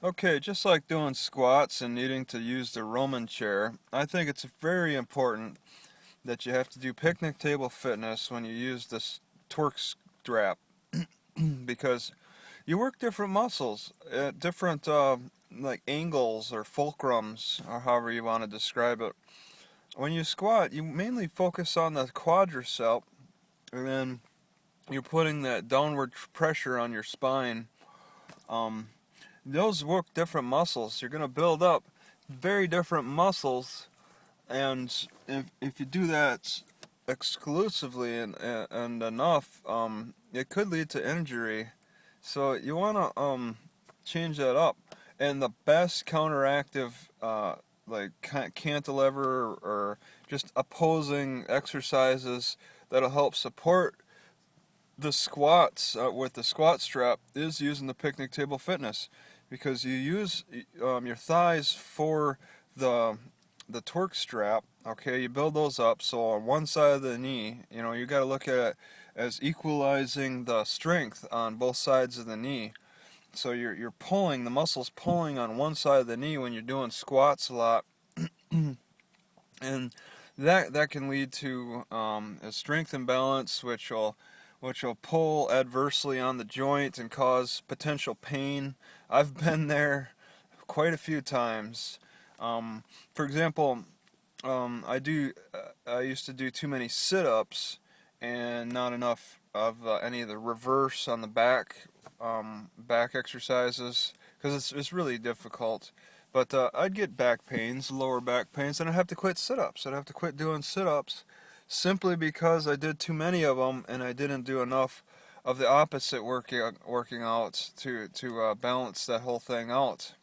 Okay, just like doing squats and needing to use the Roman chair, I think it's very important that you have to do picnic table fitness when you use this Twerk Strap because you work different muscles at different like angles or fulcrums or however you want to describe it. When you squat, you mainly focus on the quadricep, and then you're putting that downward pressure on your spine. Um, those work different muscles. You're going to build up very different muscles, and if you do that exclusively and enough, it could lead to injury. So you want to change that up. And the best counteractive, like cantilever or just opposing exercises that'll help support the squats with the squat strap is using the picnic table fitness, because you use your thighs for the the Twerk strap. Okay, you build those up so on one side of the knee, you got to look at it as equalizing the strength on both sides of the knee. So you're pulling the muscles pulling on one side of the knee when you're doing squats a lot, and that can lead to a strength imbalance, which will pull adversely on the joint and cause potential pain. I've been there quite a few times. For example, I used to do too many sit-ups and not enough of any of the reverse on the back exercises, because it's really difficult. But I'd get back pains, lower back pains, and I'd have to quit sit-ups. I'd have to quit doing sit-ups simply because I did too many of them and I didn't do enough of the opposite working out to balance that whole thing out.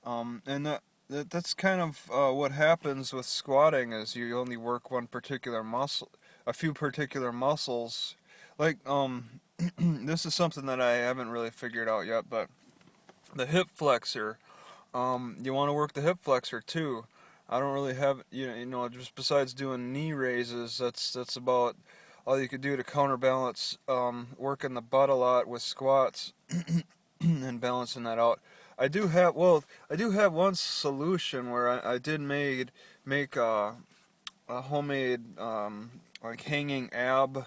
And that's kind of what happens with squatting, is you only work one particular muscle, a few particular muscles. Like this is something that I haven't really figured out yet, but the hip flexor. You want to work the hip flexor too. I don't really have just besides doing knee raises. That's about all you could do to counterbalance working the butt a lot with squats and balancing that out. I do have one solution where I did make a homemade like hanging ab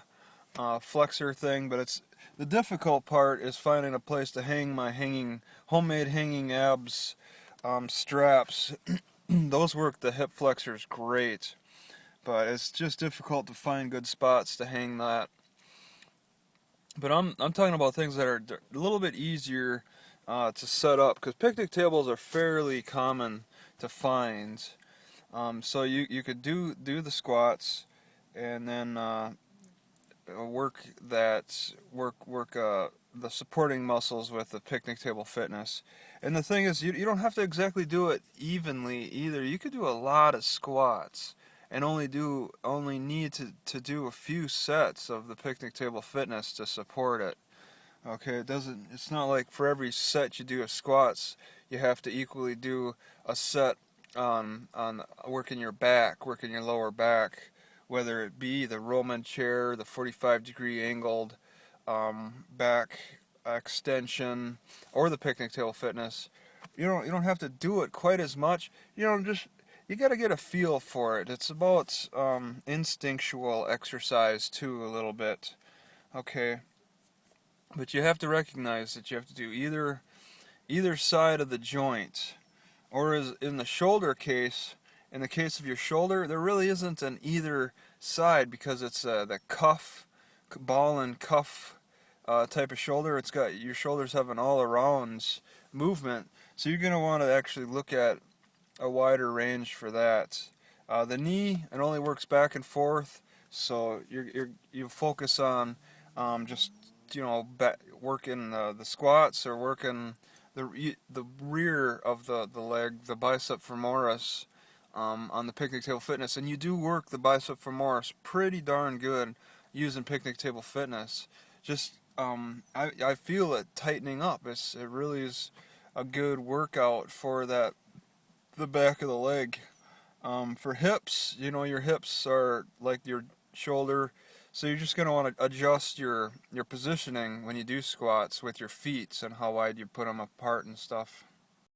flexor thing, but it's the difficult part is finding a place to hang my homemade hanging abs straps. Those work the hip flexors great, but it's just difficult to find good spots to hang that. But I'm talking about things that are a little bit easier to set up, because picnic tables are fairly common to find. So you could do the squats, and then work the supporting muscles with the picnic table fitness. And the thing is, you don't have to exactly do it evenly either. You could do a lot of squats and only need to do a few sets of the picnic table fitness to support it. Okay, it's not like for every set you do of squats, you have to equally do a set on working your back, working your lower back, whether it be the Roman chair, the 45-degree angled back extension, or the picnic table fitness. You don't have to do it quite as much. Just you got to get a feel for it. It's about instinctual exercise too, a little bit. Okay, but you have to recognize that you have to do either side of the joint, or as in the shoulder case. In the case of your shoulder, there really isn't an either side, because it's the cuff, ball and cuff type of shoulder. It's got your shoulders have an all-around movement, so you're going to want to actually look at a wider range for that. The knee, it only works back and forth, so you focus on just working the squats, or working the rear of the leg, the bicep femoris, on the picnic table fitness. And you do work the bicep femoris pretty darn good using picnic table fitness. Just I feel it tightening up. It really is a good workout for the back of the leg. For hips, your hips are like your shoulder, so you're just going to want to adjust your positioning when you do squats with your feet and how wide you put them apart and stuff.